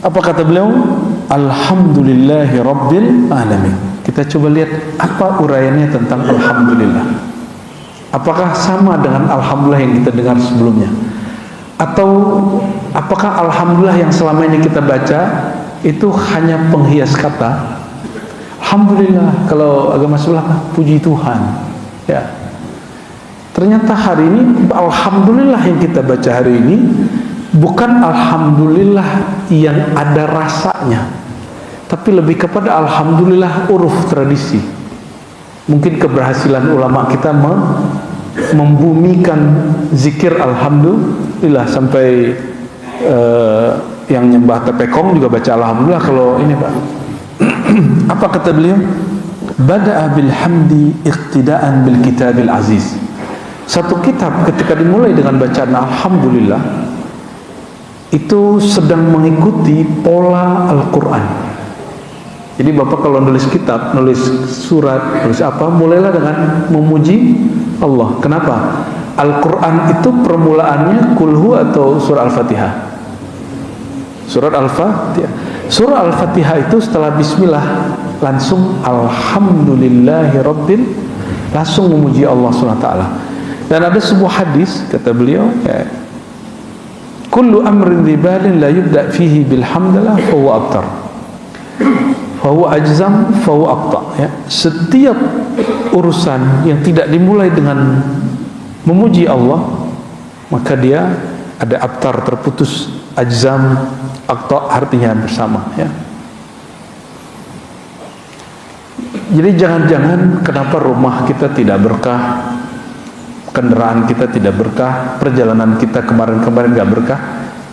Apa kata beliau? Alhamdulillahi Rabbil Alamin. Kita coba lihat apa uraiannya tentang Alhamdulillah. Apakah sama dengan Alhamdulillah yang kita dengar sebelumnya? Atau apakah Alhamdulillah yang selama ini kita baca itu hanya penghias kata? Alhamdulillah, kalau agama sebelah puji Tuhan, ya. Ternyata hari ini Alhamdulillah yang kita baca hari ini bukan Alhamdulillah yang ada rasanya, tapi lebih kepada Alhamdulillah uruf tradisi. Mungkin keberhasilan ulama kita membumikan zikir Alhamdulillah sampai yang nyembah tepekong juga baca Alhamdulillah. Kalau ini Pak, apa kata beliau? Bada'a bilhamdi iqtida'an bil kitabil aziz. Satu kitab ketika dimulai dengan bacaan Alhamdulillah itu sedang mengikuti pola Al-Quran. Jadi Bapak kalau nulis kitab, nulis surat, nulis apa, mulailah dengan memuji Allah. Kenapa? Al-Quran itu permulaannya kulhu atau surah Al-Fatihah? Surat Al-Fatihah. Surah Al-Fatihah itu setelah bismillah langsung Alhamdulillahi Rabbil, langsung memuji Allah SWT. Dan ada sebuah hadis kata beliau, kullu amrin dhibalin la yubda fihi bilhamdulillah fahuwa abtar, fahuwa ajzam, fahuwa aqta. Ya, setiap urusan yang tidak dimulai dengan memuji Allah, maka dia ada abtar, terputus, ajzam, aqta artinya bersama, ya. Jadi jangan-jangan kenapa rumah kita tidak berkah, kendaraan kita tidak berkah, perjalanan kita kemarin-kemarin gak berkah,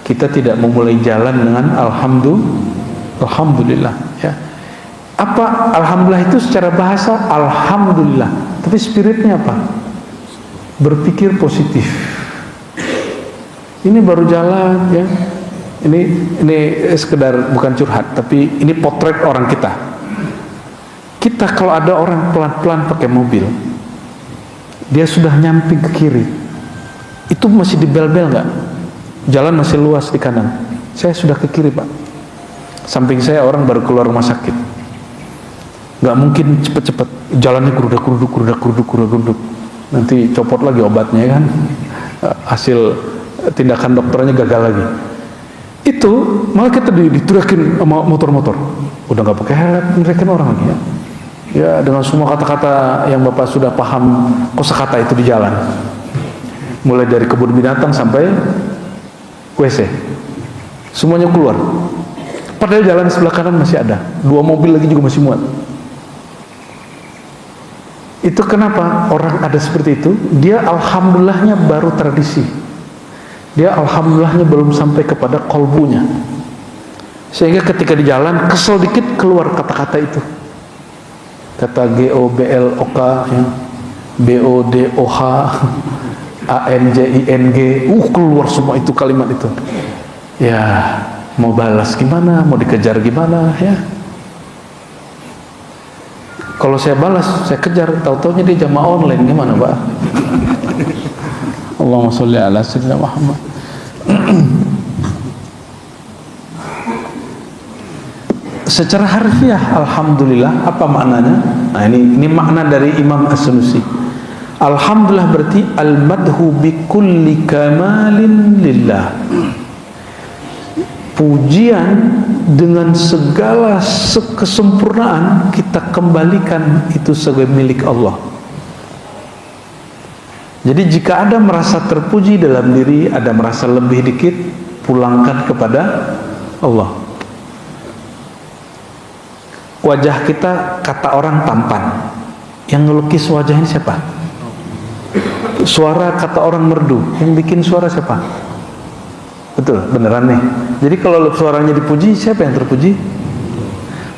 kita tidak memulai jalan dengan Alhamdulillah, ya. Apa Alhamdulillah itu secara bahasa? Alhamdulillah, tapi spiritnya apa? Berpikir positif. Ini baru jalan, ya. Ini sekedar bukan curhat, tapi ini potret orang kita. Kita kalau ada orang pelan-pelan pakai mobil, dia sudah nyamping ke kiri, itu masih dibel-bel nggak? Jalan masih luas di kanan. Saya sudah ke kiri Pak, samping saya orang baru keluar rumah sakit, nggak mungkin cepet-cepet, jalannya geruduk, nanti copot lagi obatnya kan, hasil tindakan dokternya gagal lagi. Itu malah kita diturakin sama motor-motor, udah nggak pakai helm, ngerikin orang lagi, ya. Ya, dengan semua kata-kata yang Bapak sudah paham kosakata itu di jalan, mulai dari kebun binatang sampai WC, semuanya keluar. Padahal jalan sebelah kanan masih ada, 2 mobil lagi juga masih muat. Itu kenapa orang ada seperti itu? Dia alhamdulillahnya baru tradisi, dia alhamdulillahnya belum sampai kepada kolbunya, sehingga ketika di jalan kesel dikit keluar kata-kata itu, kata GOBLOK, ya, BODOH, ANJING, keluar semua itu kalimat itu. Ya, mau balas gimana, mau dikejar gimana, ya. Kalau saya balas, saya kejar, tahu-taunya dia jamaah online, gimana Pak? Allahumma sholli ala sayyidina Muhammad. Secara harfiah Alhamdulillah apa maknanya? Nah, ini makna dari Imam As-Sunusi. Alhamdulillah berarti al-madhu bi kulli kamalin lillah. Pujian dengan segala kesempurnaan kita kembalikan itu sebagai milik Allah. Jadi jika ada merasa terpuji dalam diri, ada merasa lebih dikit, pulangkan kepada Allah. Wajah kita kata orang tampan, yang ngelukis wajah ini siapa? Suara kata orang merdu, yang bikin suara siapa? Betul, beneran nih. Jadi kalau suaranya dipuji, siapa yang terpuji?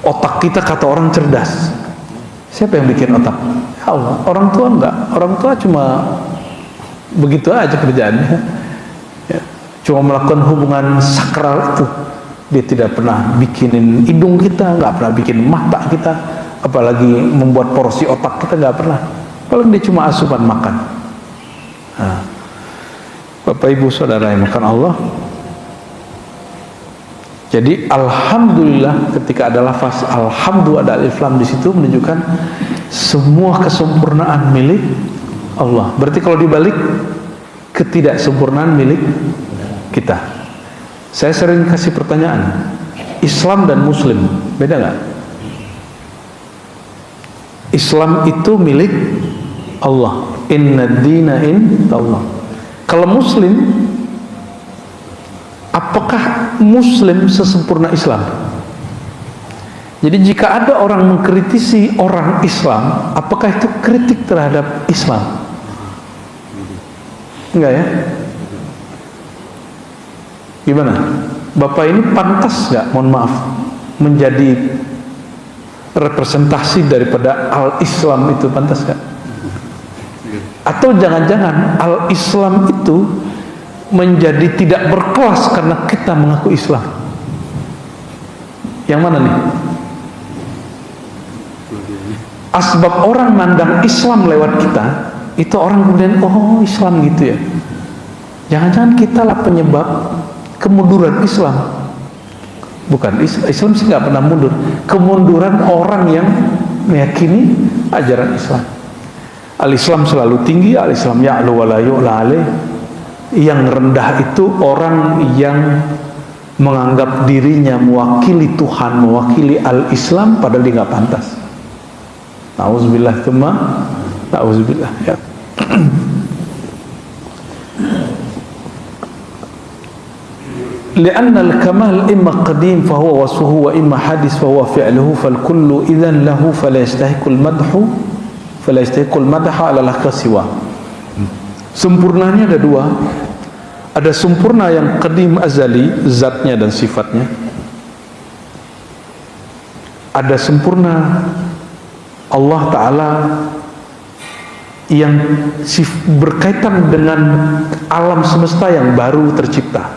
Otak kita kata orang cerdas, siapa yang bikin otak? Ya Allah. Orang tua enggak, orang tua cuma begitu aja kerjaannya, ya. Cuma melakukan hubungan sakral itu. Dia tidak pernah bikinin hidung kita, nggak pernah bikin mata kita, apalagi membuat porsi otak kita, nggak pernah. Paling dia cuma asupan makan. Nah, Bapak Ibu Saudara yang makan Allah, Jadi alhamdulillah, ketika ada lafaz alhamdulillah, ada alif lam di situ, menunjukkan semua kesempurnaan milik Allah. Berarti kalau dibalik, ketidaksempurnaan milik kita. Saya sering kasih pertanyaan, Islam dan Muslim beda nggak? Islam itu milik Allah. Inna dina indallah. Kalau Muslim, apakah Muslim sesempurna Islam? Jadi jika ada orang mengkritisi orang Islam, apakah itu kritik terhadap Islam? Enggak ya? Gimana? Bapak ini pantas nggak, mohon maaf, menjadi representasi daripada al-Islam itu, pantas nggak? Atau jangan-jangan al-Islam itu menjadi tidak berkelas karena kita mengaku Islam? Yang mana nih? Asbab orang mandang Islam lewat kita, itu orang kemudian, oh Islam gitu ya. Jangan-jangan kita lah penyebab kemunduran Islam. Bukan, Islam sih nggak pernah mundur. Kemunduran orang yang meyakini ajaran Islam. Al-Islam selalu tinggi, al-Islam ya'lu wa la yu'la alaih. Yang rendah itu orang yang menganggap dirinya mewakili Tuhan, mewakili al-Islam, padahal dia nggak pantas. Nauzubillah tsumma nauzubillah ya. لأن الكمال إما قديم فهو وصفه وإما حادث فهو فعله فالكل إذن له فلا يستحق المدح على الأخ سوى. Sempurnanya ada dua. Ada sempurna yang qadim azali, zatnya dan sifatnya. Ada sempurna Allah Ta'ala yang berkaitan dengan alam semesta yang baru tercipta,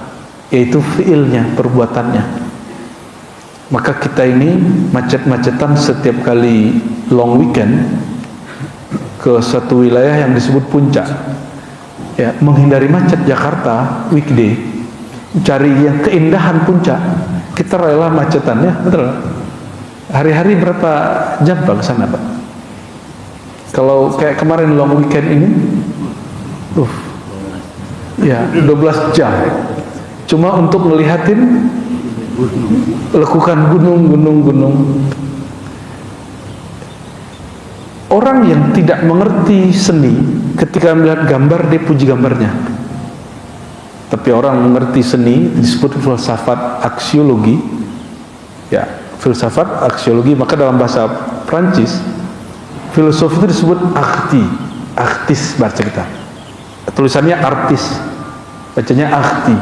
yaitu fiilnya, perbuatannya. Maka kita ini macet-macetan setiap kali long weekend ke suatu wilayah yang disebut puncak ya, menghindari macet Jakarta weekday, cari yang keindahan puncak, kita rela macetan ya, betul. Hari-hari berapa jam Pak ke sana Pak? Kalau kayak kemarin long weekend ini ya 12 jam cuma untuk ngelihatin lekukan gunung. Orang yang tidak mengerti seni, ketika melihat gambar dia puji gambarnya. Tapi orang mengerti seni, disebut filsafat aksiologi. Ya, filsafat aksiologi. Maka dalam bahasa Prancis, filosofi itu disebut artis bahasa kita. Tulisannya artis, bacanya arti.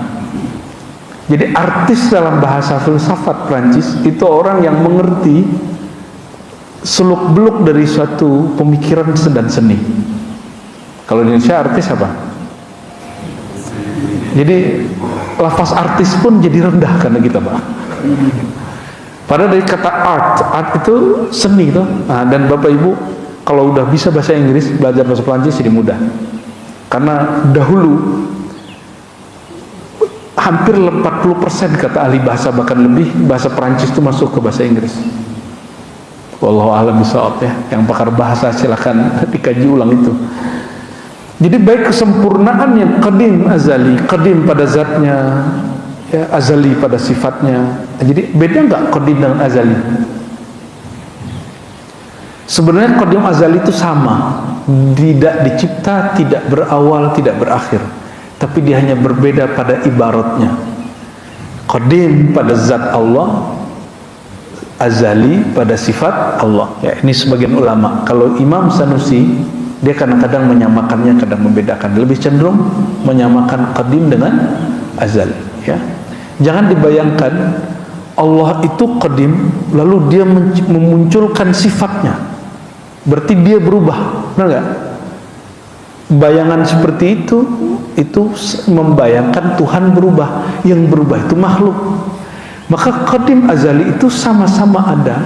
Jadi artis dalam bahasa filsafat Prancis itu orang yang mengerti seluk-beluk dari suatu pemikiran dan seni. Kalau di Indonesia artis apa? Jadi lafaz artis pun jadi rendah karena kita Pak. Padahal dari kata art itu seni tuh. Nah, dan Bapak Ibu kalau udah bisa bahasa Inggris, belajar bahasa Prancis jadi mudah. Karena dahulu hampir 40% kata ahli bahasa, bahkan lebih, bahasa Prancis itu masuk ke bahasa Inggris. Wallahu a'lam bishawab ya. Yang pakar bahasa silakan dikaji ulang itu. Jadi baik kesempurnaan yang qadim azali, qadim pada zatnya, ya, azali pada sifatnya. Jadi beda nggak qadim dengan azali? Sebenarnya qadim azali itu sama, tidak dicipta, tidak berawal, tidak berakhir. Tapi dia hanya berbeda pada ibaratnya. Qadim pada zat Allah, azali pada sifat Allah. Ya, ini sebagian ulama. Kalau Imam Sanusi, dia kadang-kadang menyamakannya, kadang membedakan. Lebih cenderung menyamakan qadim dengan azali. Ya, jangan dibayangkan Allah itu qadim, lalu dia memunculkan sifatnya. Berarti dia berubah, benar nggak? Bayangan seperti itu membayangkan Tuhan berubah. Yang berubah itu makhluk. Maka qadim azali itu sama-sama ada,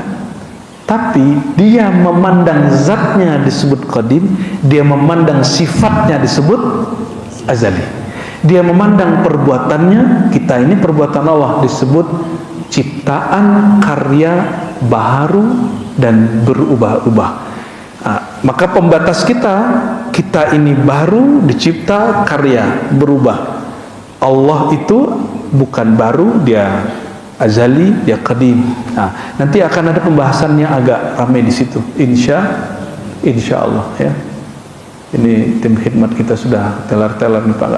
tapi dia memandang zatnya disebut qadim, dia memandang sifatnya disebut azali. Dia memandang perbuatannya, kita ini perbuatan Allah disebut ciptaan karya baru dan berubah-ubah. Maka pembatas kita ini baru, dicipta, karya, berubah. Allah itu bukan baru, dia azali, dia qadim. Nanti akan ada pembahasannya agak ramai di situ. Insya Allah ya. Ini tim khidmat kita sudah teler-teler nih Pak,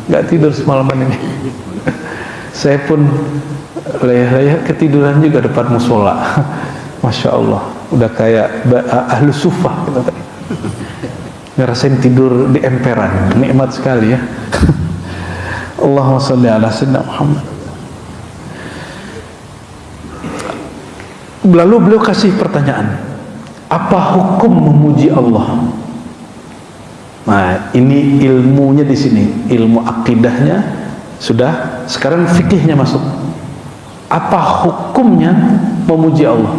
nggak tidur semalaman ini. Saya pun leyeh-leyeh ketiduran juga depan musola. Masya Allah, udah kayak ahlu sufah kita tadi. Ngerasain tidur di emperan, nikmat sekali ya. Allahumma sholli ala sayyidina Muhammad. Lalu beliau kasih pertanyaan, apa hukum memuji Allah? Nah, ini ilmunya di sini, ilmu akidahnya sudah, sekarang fikihnya masuk. Apa hukumnya memuji Allah?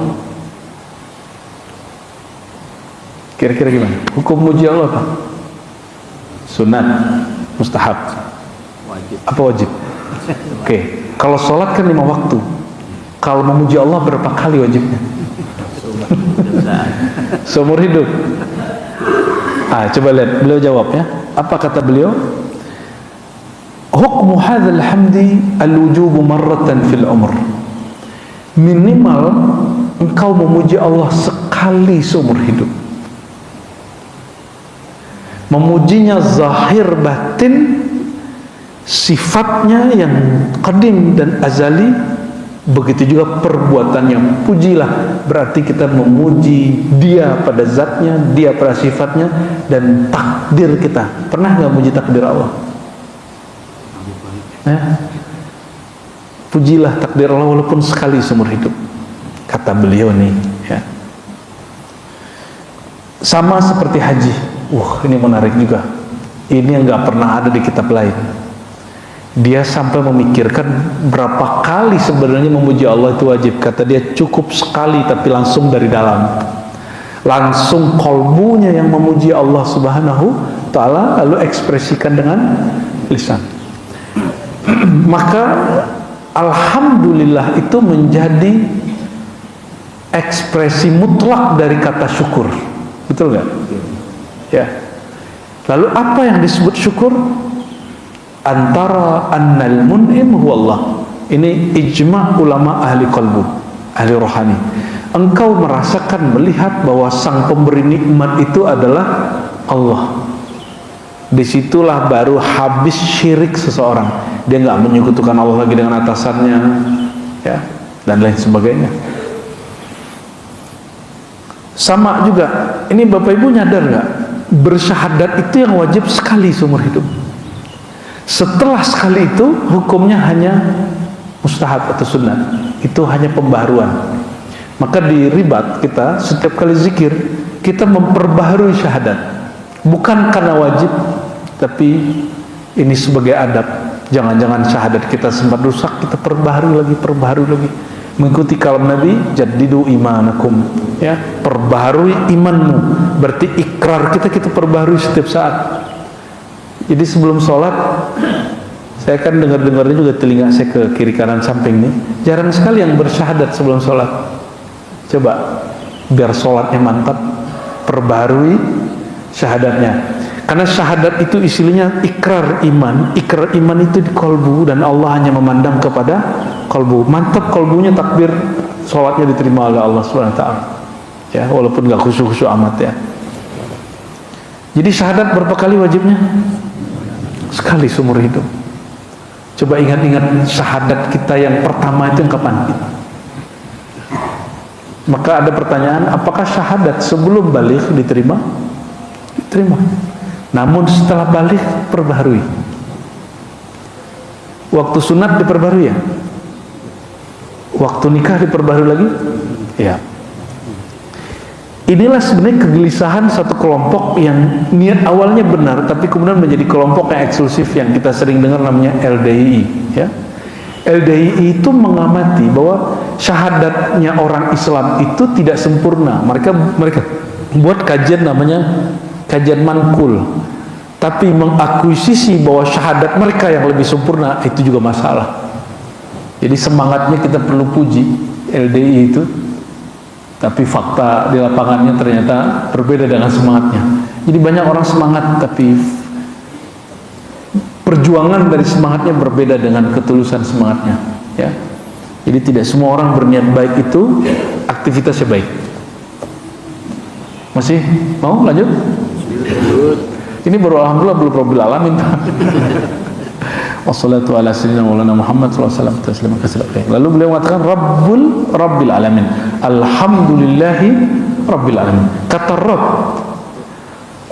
Kira-kira gimana? Hukum memuji Allah apa? Sunat, mustahab, wajib. Apa wajib? Oke. Kalau sholat kan 5 waktu. Kalau memuji Allah berapa kali wajibnya? Seumur hidup. Coba lihat, beliau jawab ya. Apa kata beliau? Hukmu hadzal hamdi al-wujubu marratan fil umr. Minimal engkau memuji Allah sekali seumur hidup. Memujinya zahir batin, sifatnya yang qadim dan azali, begitu juga perbuatannya. Pujilah, berarti kita memuji dia pada zatnya, dia pada sifatnya, dan takdir kita. Pernah nggak muji takdir Allah? Pujilah takdir Allah walaupun sekali seumur hidup, kata beliau nih ya. Sama seperti haji. Ini menarik juga. Ini yang nggak pernah ada di kitab lain. Dia sampai memikirkan berapa kali sebenarnya memuji Allah itu wajib. Kata dia cukup sekali, tapi langsung dari dalam, langsung kolbunya yang memuji Allah subhanahu ta'ala, lalu ekspresikan dengan lisan. Maka alhamdulillah itu menjadi ekspresi mutlak dari kata syukur. Betul nggak? Ya. Lalu apa yang disebut syukur? Antara annal mun'im huwa Allah. Ini ijma' ulama ahli qalbu, ahli rohani. Engkau merasakan, melihat bahwa sang pemberi nikmat itu adalah Allah. Disitulah baru habis syirik seseorang. Dia nggak menyekutukan Allah lagi dengan atasannya, ya, dan lain sebagainya. Sama juga, ini Bapak Ibu nyadar nggak? Bersyahadat itu yang wajib sekali seumur hidup. Setelah sekali itu hukumnya hanya mustahab atau sunnah. Itu hanya pembaharuan. Maka di ribat kita setiap kali zikir kita memperbaharui syahadat. Bukan karena wajib, tapi ini sebagai adab. Jangan-jangan syahadat kita sempat rusak, kita perbaharui lagi. Mengikuti kalam Nabi, jaddidu imanakum, ya, perbaharui imanmu. Berarti ikrar kita perbaharui setiap saat. Jadi sebelum sholat, saya kan dengar-dengarnya juga telinga saya ke kiri kanan samping nih. Jarang sekali yang bersyahadat sebelum sholat. Coba biar sholatnya mantap, perbaharui syahadatnya. Karena syahadat itu istilahnya ikrar iman. Ikrar iman itu di kolbu, dan Allah hanya memandang kepada kolbu. Mantap kolbunya, takbir, sholatnya diterima oleh Allah Subhanahu wa ta'ala. Ya, walaupun gak khusyuk-khusyuk amat ya. Jadi syahadat berapa kali wajibnya? Sekali seumur hidup. Coba ingat-ingat syahadat kita yang pertama itu yang kapan? Maka ada pertanyaan, apakah syahadat sebelum balik diterima? Diterima. Namun setelah balik perbaharui. Waktu sunat diperbaharui ya? Waktu nikah diperbaharui lagi? Ya. Inilah sebenarnya kegelisahan satu kelompok yang niat awalnya benar, tapi kemudian menjadi kelompok yang eksklusif yang kita sering dengar namanya LDII. Ya. LDII itu mengamati bahwa syahadatnya orang Islam itu tidak sempurna. Mereka buat kajian namanya kajian mankul, tapi mengakuisisi bahwa syahadat mereka yang lebih sempurna itu juga masalah. Jadi semangatnya kita perlu puji LDI itu, tapi fakta di lapangannya ternyata berbeda dengan semangatnya. Jadi banyak orang semangat tapi perjuangan dari semangatnya berbeda dengan ketulusan semangatnya, ya. Jadi tidak semua orang berniat baik itu aktivitasnya baik. Masih mau lanjut? Ini baru alhamdulillah belum rabbil alamin. Wassalatu ala sayyidina maulana Muhammad sallallahu alaihi wasallam. Lalu beliau mengatakan rabbil alamin. Alhamdulillahi rabbil alamin. Kata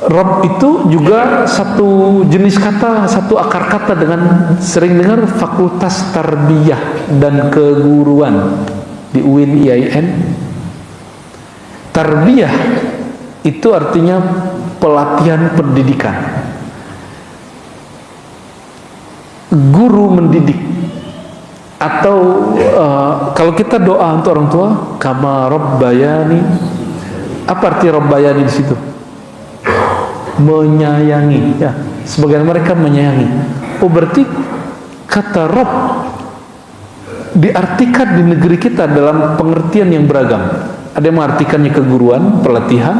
Rabb itu juga satu jenis kata, satu akar kata dengan sering dengar Fakultas Tarbiyah dan Keguruan di UIN IAIN. Tarbiyah itu artinya pelatihan pendidikan. Guru mendidik, atau kalau kita doa untuk orang tua, kama rabbayani. Apa arti rabbayani di situ? Menyayangi, ya. Sebagian mereka menyayangi. Oh, berarti kata Rabb diartikan di negeri kita dalam pengertian yang beragam. Ada yang mengartikannya keguruan, pelatihan,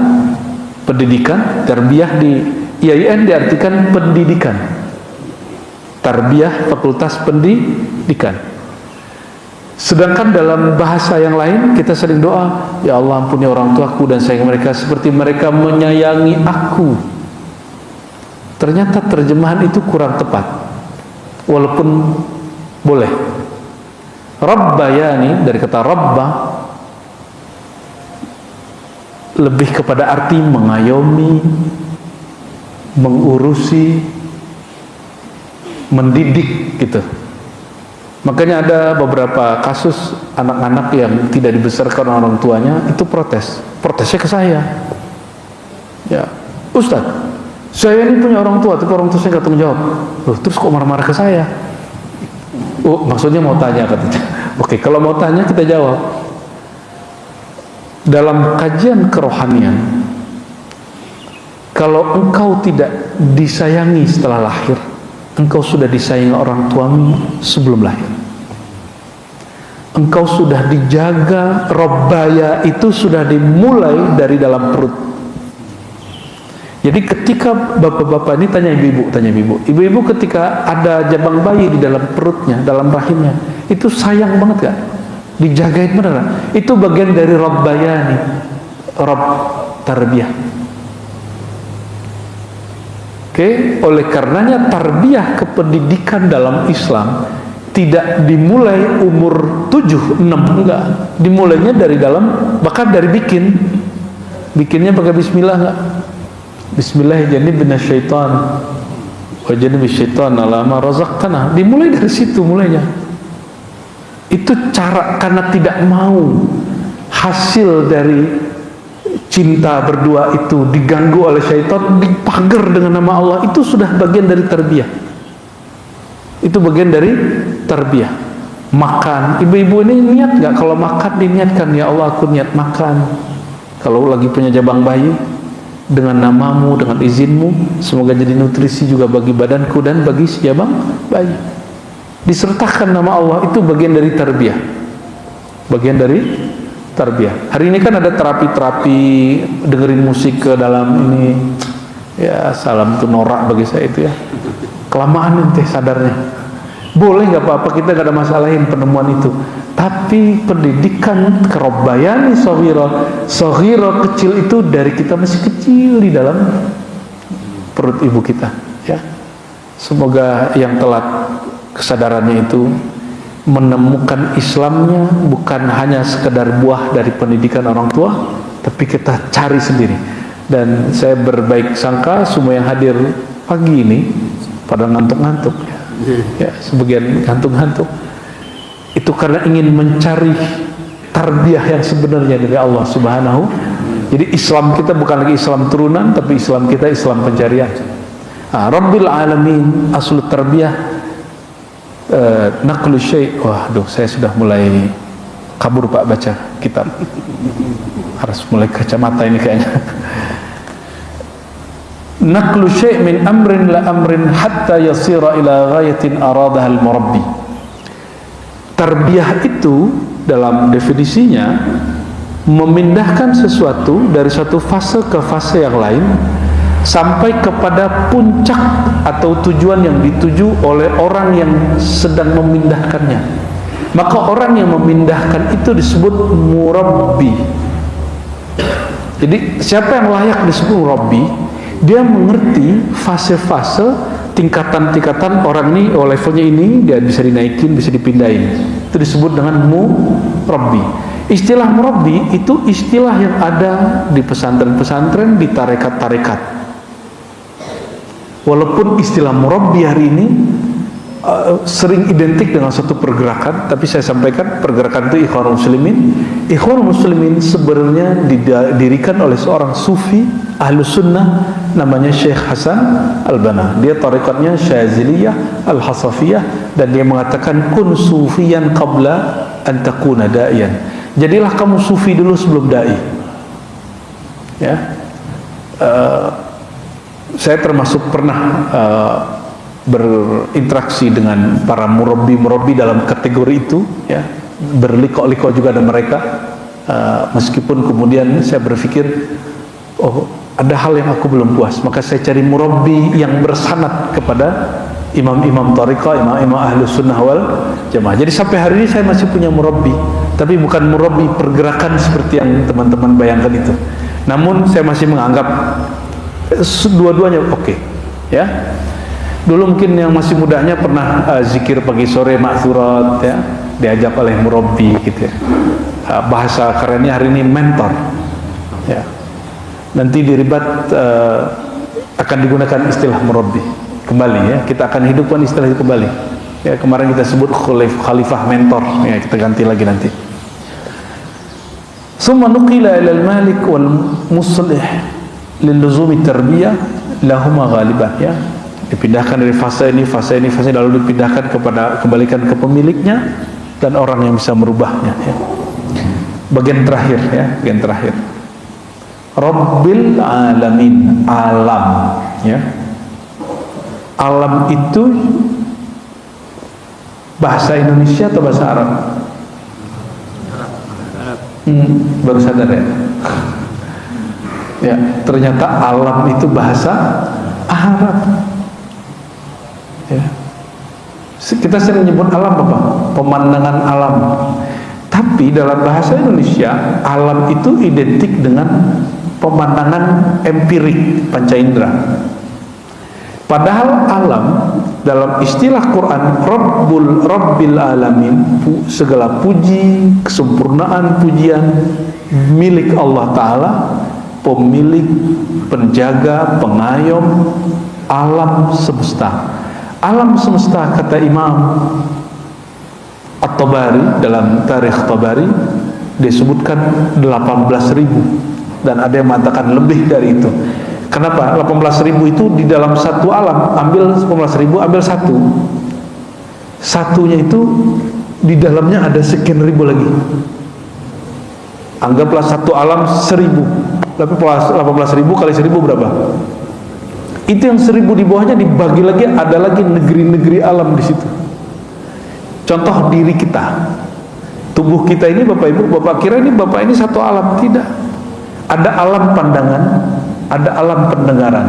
pendidikan. Tarbiyah di IAIN diartikan pendidikan. Tarbiyah fakultas pendidikan. Sedangkan dalam bahasa yang lain kita sering doa, ya Allah ampuni orang tuaku dan sayang mereka seperti mereka menyayangi aku. Ternyata terjemahan itu kurang tepat, walaupun boleh. Rabbayani dari kata rabba lebih kepada arti mengayomi, mengurusi, mendidik gitu. Makanya ada beberapa kasus anak-anak yang tidak dibesarkan orang tuanya itu protesnya ke saya. Ya, Ustaz, saya ini punya orang tua, tapi orang tua saya nggak tanggung jawab. Loh, terus kok marah-marah ke saya? Oh, maksudnya mau tanya katanya. Oke, kalau mau tanya kita jawab. Dalam kajian kerohanian, kalau engkau tidak disayangi setelah lahir, engkau sudah disayangi orang tuamu sebelum lahir. Engkau sudah dijaga, robbaya itu sudah dimulai dari dalam perut. Jadi ketika bapak-bapak ini tanya ibu-ibu, ibu-ibu ketika ada jabang bayi di dalam perutnya, dalam rahimnya, itu sayang banget gak? Dijagain beneran. Itu bagian dari robbayani, rob tarbiyah. Oke, oleh karenanya tarbiyah kependidikan dalam Islam tidak dimulai umur 7, 6, enggak. Dimulainya dari dalam, bahkan dari bikinnya pakai bismillah enggak? Bismillah janibna syaitan wa janibna syaitan ala ma razaqtana. Dimulai dari situ mulainya. Itu cara, karena tidak mau hasil dari cinta berdua itu diganggu oleh syaitan, dipagar dengan nama Allah. Itu sudah bagian dari tarbiyah. Itu bagian dari tarbiyah. Makan, ibu-ibu ini niat nggak kalau makan diniatkan, ya Allah aku niat makan. Kalau lagi punya jabang bayi, dengan namamu, dengan izinmu, semoga jadi nutrisi juga bagi badanku dan bagi si jabang bayi. Disertakan nama Allah, itu bagian dari tarbiyah. Bagian dari tarbiyah. Hari ini kan ada terapi-terapi dengerin musik ke dalam ini. Ya salam tuh norak bagi saya itu ya. Kelamaan nih sadarnya. Boleh nggak apa-apa, kita nggak ada masalahin penemuan itu. Tapi pendidikan kerobbayani sohiro kecil itu dari kita masih kecil di dalam perut ibu kita. Ya, semoga yang telat kesadarannya itu menemukan Islamnya bukan hanya sekedar buah dari pendidikan orang tua, tapi kita cari sendiri. Dan saya berbaik sangka semua yang hadir pagi ini pada ngantuk-ngantuk ya, sebagian ngantuk-ngantuk itu karena ingin mencari tarbiyah yang sebenarnya dari Allah Subhanahu. Jadi Islam kita bukan lagi Islam turunan, tapi Islam kita Islam pencarian. Rabbil alamin, aslu tarbiyah naqlu syai'. Waduh, saya sudah mulai kabur Pak baca kitab. Harus mulai kacamata ini kayaknya. Naqlu syai' min amrin la amrin hatta yasira ila ghayatin aradaha al-murabbi. Tarbiyah itu dalam definisinya memindahkan sesuatu dari satu fase ke fase yang lain sampai kepada puncak atau tujuan yang dituju oleh orang yang sedang memindahkannya. Maka orang yang memindahkan itu disebut murabbi. Jadi siapa yang layak disebut murabbi? Dia mengerti fase-fase, tingkatan-tingkatan orang ini, oh levelnya ini, dia bisa dinaikin, bisa dipindahin. Itu disebut dengan murabbi. Istilah murabbi itu istilah yang ada di pesantren-pesantren, di tarekat-tarekat. Walaupun istilah murabbi hari ini sering identik dengan satu pergerakan, tapi saya sampaikan pergerakan itu Ikhwanul Muslimin. Ikhwanul Muslimin sebenarnya didirikan oleh seorang sufi Ahlus Sunnah namanya Syekh Hasan Al-Banna. Dia tarekatnya Syaziliyah Al-Hasafiyah, dan dia mengatakan kun sufiyan qabla an takuna da'iyan. Jadilah kamu sufi dulu sebelum dai. Ya. Saya termasuk pernah berinteraksi dengan para murabbi dalam kategori itu, ya, berliko-liko juga ada mereka. Meskipun kemudian saya berpikir, oh ada hal yang aku belum puas, maka saya cari murabbi yang bersanad kepada imam-imam tariqah, imam-imam Ahlus Sunnah wal Jamaah. Jadi sampai hari ini saya masih punya murabbi, tapi bukan murabbi pergerakan seperti yang teman-teman bayangkan itu. Namun saya masih menganggap dua-duanya oke, ya. Dulu mungkin yang masih mudanya pernah zikir pagi sore ma'thurat, ya, diajak oleh murabbi gitu ya. Bahasa kerennya hari ini mentor, ya. Nanti di ribat akan digunakan istilah murabbi kembali, ya. Kita akan hidupkan istilah itu kembali, ya. Kemarin kita sebut khalifah mentor, ya, kita ganti lagi nanti. Summa nuqila ila al-malik wal muslih liluzumi tarbiyah lahuma ghalibah, ya. Dipindahkan dari fase ini lalu dipindahkan kembalikan ke pemiliknya dan orang yang bisa merubahnya, ya. Bagian terakhir, ya, bagian terakhir. Rabbil alamin, alam, ya. Alam itu bahasa Indonesia atau bahasa Arab? Baru sadar, ya. Ya, ternyata alam itu bahasa Arab. Ya. Kita sering menyebut alam apa? Pemandangan alam. Tapi dalam bahasa Indonesia, alam itu identik dengan pemandangan empirik panca indera. Padahal alam dalam istilah Quran, Rabbil alamin, segala puji, kesempurnaan pujian milik Allah Ta'ala, pemilik, penjaga, pengayom alam semesta. Alam semesta, kata Imam At-Tabari dalam Tarikh Tabari, disebutkan 18.000, dan ada yang mengatakan lebih dari itu. Kenapa? 18.000 itu di dalam satu alam, ambil 18.000, ambil satu. Satunya itu di dalamnya ada sekian ribu lagi. Anggaplah satu alam 1.000. Tapi 18.000 kali 1.000 berapa? Itu yang 1.000 di bawahnya dibagi lagi, ada lagi negeri-negeri alam di situ. Contoh diri kita, tubuh kita ini, Bapak Ibu, Bapak kira ini Bapak ini satu alam? Tidak. Ada alam pandangan, ada alam pendengaran.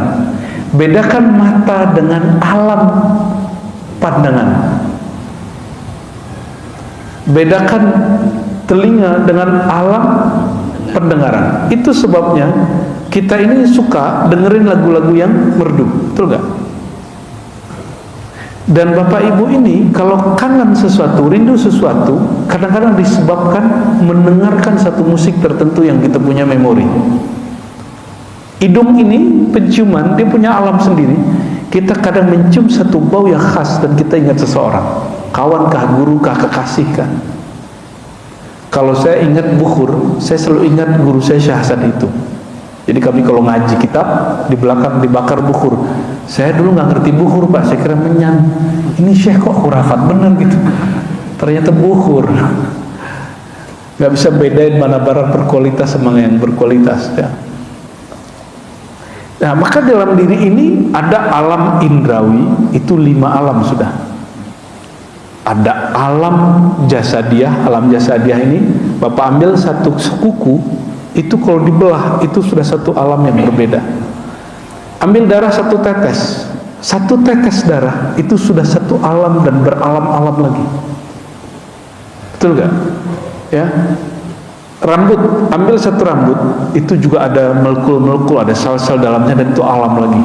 Bedakan mata dengan alam pandangan. Bedakan telinga dengan alam pendengaran. Itu sebabnya kita ini suka dengerin lagu-lagu yang merdu, betul gak? Dan Bapak Ibu ini kalau kangen sesuatu, rindu sesuatu, kadang-kadang disebabkan mendengarkan satu musik tertentu yang kita punya memori. Hidung ini penciuman, dia punya alam sendiri. Kita kadang mencium satu bau yang khas dan kita ingat seseorang, kawankah, gurukah, kekasihkah. Kalau saya ingat Bukhur, saya selalu ingat guru saya Syekh Hasan itu. Jadi kami kalau ngaji kitab, di belakang dibakar bukhur. Saya dulu nggak ngerti bukhur, Pak, saya kira menyan. Ini Syekh kok khurafat bener gitu. Ternyata bukhur. Nggak bisa bedain mana barang berkualitas sama yang berkualitas, ya. Nah, maka dalam diri ini ada alam indrawi, itu 5 alam sudah. Ada alam jasadiah. Alam jasadiah ini Bapak ambil satu kuku, itu kalau dibelah itu sudah satu alam yang berbeda. Ambil darah satu tetes darah itu sudah satu alam dan beralam-alam lagi. Betul gak? Ya. Rambut, ambil satu rambut, itu juga ada molekul-molekul, ada sel-sel dalamnya, dan itu alam lagi.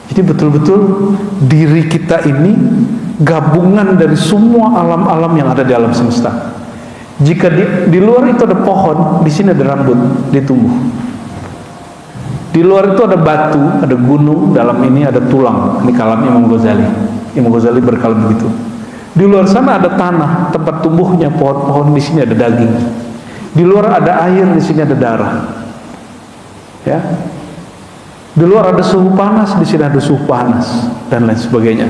Jadi betul-betul diri kita ini gabungan dari semua alam-alam yang ada di alam semesta. Jika di luar itu ada pohon, di sini ada rambut, dia tumbuh. Di luar itu ada batu, ada gunung, dalam ini ada tulang. Ini kalam Imam Ghazali. Imam Ghazali berkalam begitu. Di luar sana ada tanah, tempat tumbuhnya pohon-pohon, di sini ada daging. Di luar ada air, di sini ada darah. Ya. Di luar ada suhu panas, di sini ada suhu panas, dan lain sebagainya.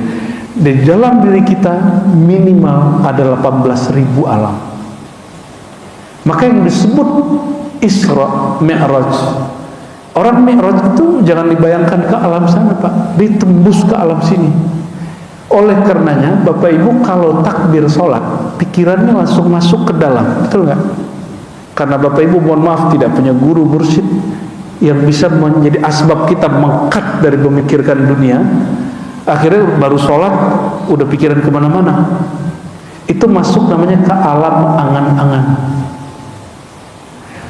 Di dalam diri kita minimal ada 18.000 alam. Maka yang disebut Isra Mi'raj. Orang Mi'raj itu jangan dibayangkan ke alam sana, Pak. Ditembus ke alam sini. Oleh karenanya, Bapak Ibu kalau takbir sholat, pikirannya langsung masuk ke dalam. Betul nggak? Karena Bapak Ibu mohon maaf tidak punya guru mursyid yang bisa menjadi asbab kita mengkat dari memikirkan dunia. Akhirnya baru sholat udah pikiran kemana-mana. Itu masuk namanya ke alam angan-angan.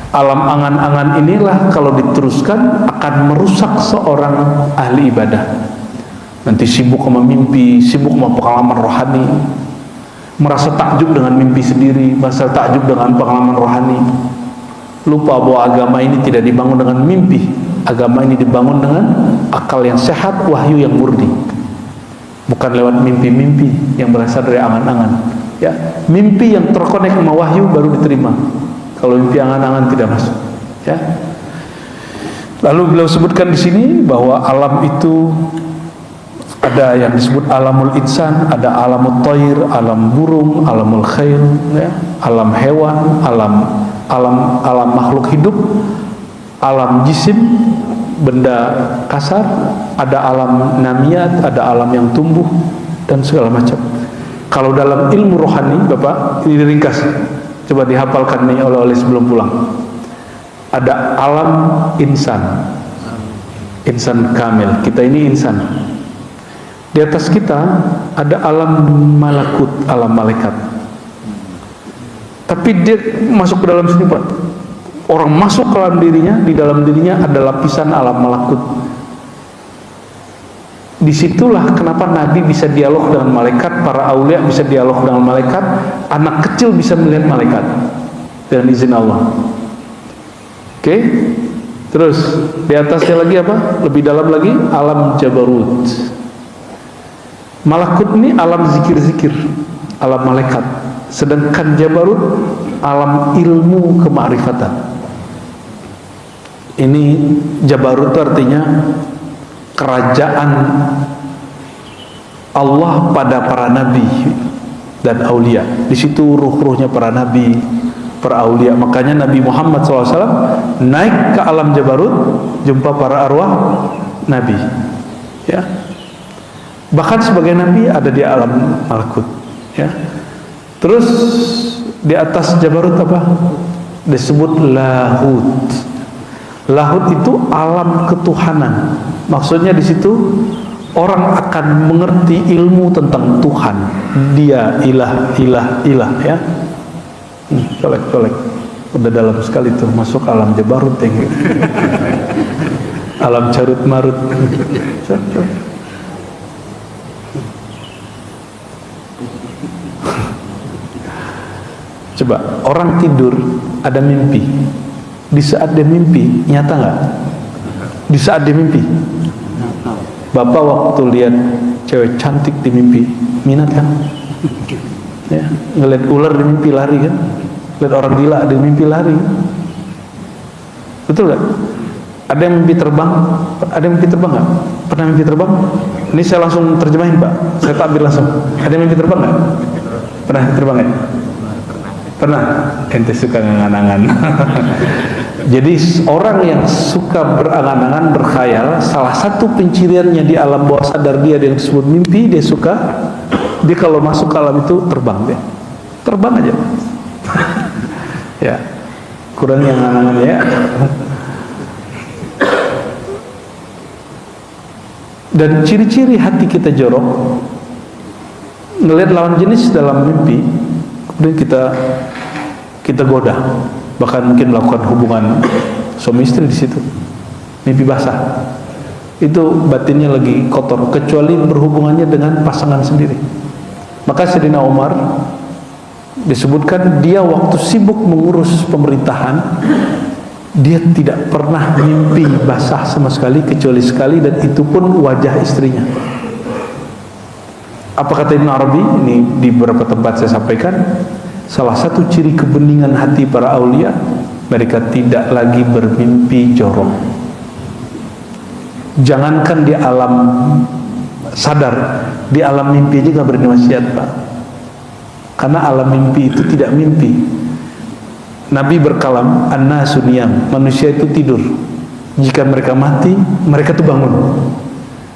Alam angan-angan inilah kalau diteruskan akan merusak seorang ahli ibadah. Nanti sibuk sama mimpi, sibuk sama pengalaman rohani, merasa takjub dengan mimpi sendiri, merasa takjub dengan pengalaman rohani. Lupa bahwa agama ini tidak dibangun dengan mimpi. Agama ini dibangun dengan akal yang sehat, wahyu yang murni. Bukan lewat mimpi-mimpi yang berasal dari angan-angan. Ya, mimpi yang terkonek sama wahyu baru diterima. Kalau mimpi angan-angan tidak masuk. Ya. Lalu beliau sebutkan di sini bahwa alam itu ada yang disebut alamul insan, ada alamul thair, alam burung, alamul khair, ya, alam hewan, alam makhluk hidup, alam jisim, benda kasar, ada alam namiyat, ada alam yang tumbuh, dan segala macam. Kalau dalam ilmu rohani, Bapak, ini diringkas, coba dihafalkan nih oleh sebelum pulang. Ada alam insan, insan kamil, kita ini insan. Di atas kita ada alam malakut, alam malaikat. Tapi dia masuk ke dalam sini, Pak. Orang masuk ke dalam dirinya, di dalam dirinya ada lapisan alam malakut. Disitulah kenapa Nabi bisa dialog dengan malaikat, para aulia bisa dialog dengan malaikat, anak kecil bisa melihat malaikat dengan izin Allah. Oke? Terus di atasnya lagi apa? Lebih dalam lagi alam jabarut. Malakut ini alam zikir-zikir, alam malaikat. Sedangkan jabarut alam ilmu kemakrifatan. Ini jabarut itu artinya kerajaan Allah pada para nabi dan aulia. Di situ ruh-ruhnya para nabi, para aulia. Makanya Nabi Muhammad SAW naik ke alam jabarut, jumpa para arwah nabi. Ya. Bahkan sebagai nabi ada di alam malakut, ya. Terus di atas jabarut apa? Disebut lahut. Lahut itu alam ketuhanan. Maksudnya di situ orang akan mengerti ilmu tentang Tuhan. Dia ilah, ya. Colek. Udah dalam sekali tuh masuk alam jabarut ya. Alam carut marut. Coba orang tidur ada mimpi. Di saat dia mimpi nyata nggak? Di saat dia mimpi, Bapak waktu lihat cewek cantik di mimpi minat kan? Ya, ngeliat ular di mimpi lari kan? Lihat orang gila di mimpi lari. Betul nggak? Ada yang mimpi terbang? Ada yang mimpi terbang nggak? Pernah mimpi terbang? Ini saya langsung terjemahin, Pak. Saya takbir langsung. Ada yang mimpi terbang nggak? Pernah terbang ya? Pernah? Ente suka ngangan-angan. Jadi orang yang suka berangan-angan, berkhayal, salah satu penciriannya di alam bawah sadar dia yang disebut mimpi, dia suka Dia kalau masuk ke alam itu terbang dia. Terbang aja. Ya. Kurang yang angan ya. Dan ciri-ciri hati kita jorok, ngelihat lawan jenis dalam mimpi, kemudian kita goda, bahkan mungkin melakukan hubungan suami istri di situ, mimpi basah. Itu batinnya lagi kotor, kecuali berhubungannya dengan pasangan sendiri. Maka Sayyidina Umar disebutkan dia waktu sibuk mengurus pemerintahan, dia tidak pernah mimpi basah sama sekali kecuali sekali, dan itu pun wajah istrinya. Apa kata Ibn Arabi? Ini di beberapa tempat saya sampaikan. Salah satu ciri kebeningan hati para aulia, mereka tidak lagi bermimpi jorok. Jangankan di alam sadar, di alam mimpi aja gak berani wasiat, Pak. Karena alam mimpi itu tidak mimpi. Nabi berkalam, an-nasu niyam, manusia itu tidur. Jika mereka mati, mereka tuh bangun.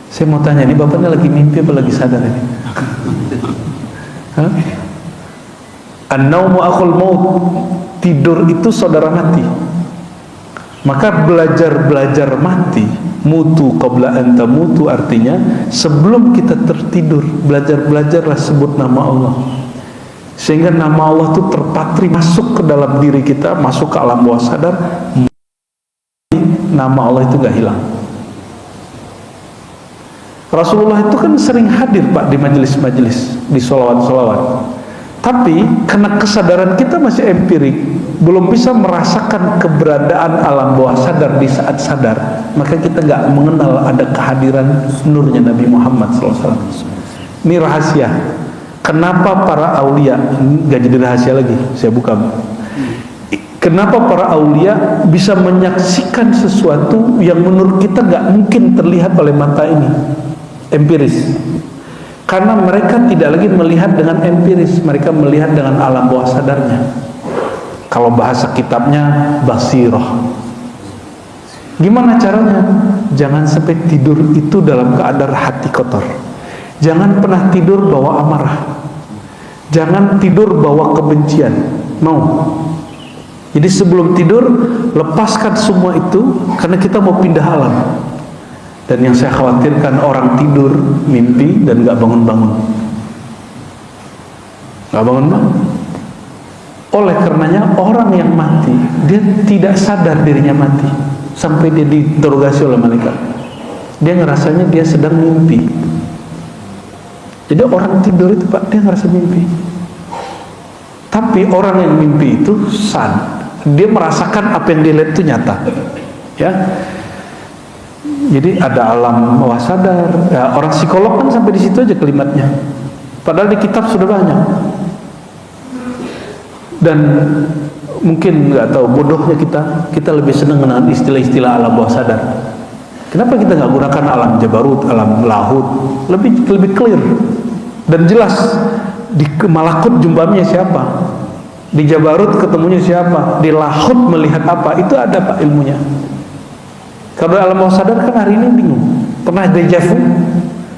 Saya mau tanya, ini bapaknya lagi mimpi apa lagi sadar ini? An-naumu akhul maut, tidur itu saudara mati. Maka belajar mati, mutu qabla anta mutu, artinya sebelum kita tertidur, belajarlah sebut nama Allah. Sehingga nama Allah itu terpatri masuk ke dalam diri kita, masuk ke alam bawah sadar, nama Allah itu gak hilang. Rasulullah itu kan sering hadir, Pak, di majelis-majelis, di sholawat-sholawat. Tapi karena kesadaran kita masih empirik, belum bisa merasakan keberadaan alam bawah sadar di saat sadar, maka kita gak mengenal ada kehadiran nurnya Nabi Muhammad SAW. Ini rahasia. Kenapa para aulia, gak jadi rahasia lagi, saya buka. Kenapa para aulia bisa menyaksikan sesuatu yang menurut kita gak mungkin terlihat oleh mata ini, empiris? Karena mereka tidak lagi melihat dengan empiris, mereka melihat dengan alam bawah sadarnya. Kalau bahasa kitabnya, basiroh. Gimana caranya? Jangan sampai tidur itu dalam keadaan hati kotor. Jangan pernah tidur bawa amarah. Jangan tidur bawa kebencian. Mau? Jadi sebelum tidur, lepaskan semua itu, karena kita mau pindah alam. Dan yang saya khawatirkan, orang tidur, mimpi, dan gak bangun-bangun. Gak bangun-bangun. Oleh karenanya, orang yang mati, dia tidak sadar dirinya mati, sampai dia diinterogasi oleh malaikat. Dia ngerasanya dia sedang mimpi. Jadi orang tidur itu, Pak, dia ngerasa mimpi. Tapi orang yang mimpi itu dia merasakan apa yang dia lihat itu nyata. Ya. Jadi ada alam bawah sadar. Ya, orang psikolog kan sampai di situ aja kalimatnya. Padahal di kitab sudah banyak. Dan mungkin nggak tahu, bodohnya kita lebih senang dengan istilah-istilah alam bawah sadar. Kenapa kita nggak gunakan alam jabarut, alam lahut? Lebih clear dan jelas. Di malakut jumpanya siapa? Di jabarut ketemunya siapa? Di lahut melihat apa? Itu ada, Pak, ilmunya. Kalau alam bawah sadar kan hari ini bingung. Pernah deja vu?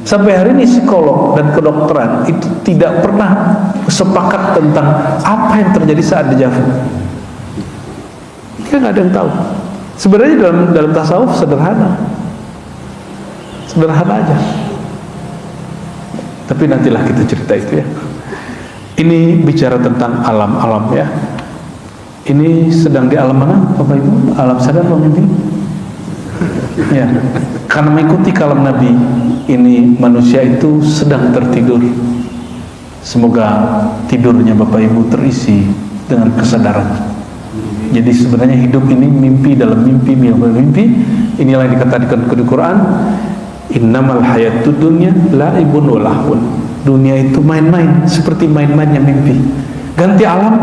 Sampai hari ini psikolog dan kedokteran itu tidak pernah sepakat tentang apa yang terjadi saat deja vu. Kita nggak ada yang tahu. Sebenarnya dalam tasawuf sederhana aja. Tapi nantilah kita cerita itu ya. Ini bicara tentang alam-alam ya. Ini sedang di alam mana, Bapak Ibu? Alam sadar atau mimpi? Ya, karena mengikuti kalam Nabi, ini manusia itu sedang tertidur. Semoga tidurnya Bapak Ibu terisi dengan kesadaran. Jadi sebenarnya hidup ini mimpi dalam mimpi. Inilah yang dikatakan di Quran, innamal hayatud dunya la'ibun wa lahun. Dunia itu main-main, seperti main-mainnya mimpi. Ganti alam,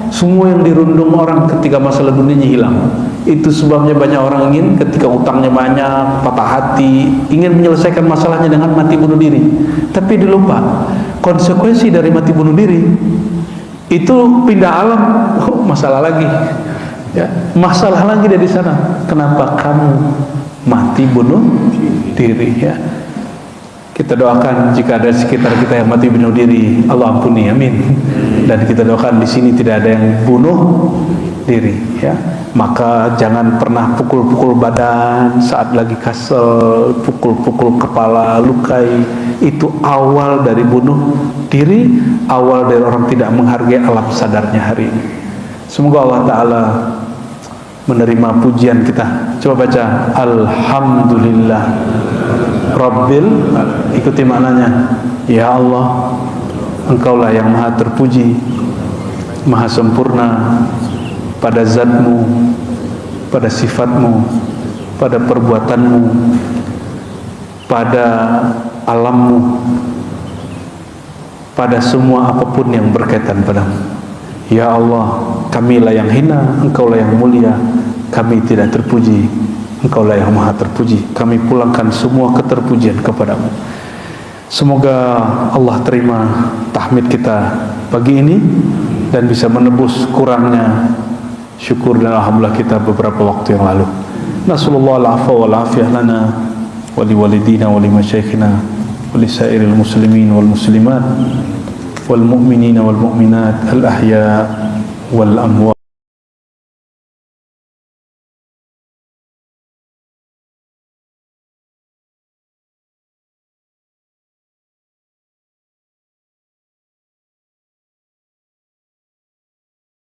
semua yang dirundung orang ketika masalah dunianya hilang. Itu sebabnya banyak orang ingin ketika utangnya banyak, patah hati, ingin menyelesaikan masalahnya dengan mati bunuh diri. Tapi dilupa konsekuensi dari mati bunuh diri itu pindah alam, masalah lagi. Ya, masalah lagi dari sana. Kenapa kamu mati bunuh diri? Ya. Kita doakan jika ada sekitar kita yang mati bunuh diri, Allah ampuni, amin. Dan kita doakan di sini tidak ada yang bunuh diri, ya. Maka jangan pernah pukul-pukul badan saat lagi kasal, pukul-pukul kepala, lukai. Itu awal dari bunuh diri, awal dari orang tidak menghargai alam sadarnya hari ini. Semoga Allah Ta'ala menerima pujian kita. Coba baca Alhamdulillah Rabbil, ikuti maknanya. Ya Allah, Engkaulah yang maha terpuji, maha sempurna pada zatmu, pada sifatmu, pada perbuatanmu, pada alammu, pada semua apapun yang berkaitan padamu. Ya Allah, kamilah yang hina, Engkaulah yang mulia, kami tidak terpuji, Engkaulah yang maha terpuji. Kami pulangkan semua keterpujian kepadamu. Semoga Allah terima tahmid kita pagi ini dan bisa menebus kurangnya syukur dan alhamdulillah kita beberapa waktu yang lalu. Nasallallahu al-afwa wal afiyah lana wa liwalidina wa limasyayikhina wa lisairil muslimin wal muslimat wal mu'minina wal mu'minat al ahya wal amwat.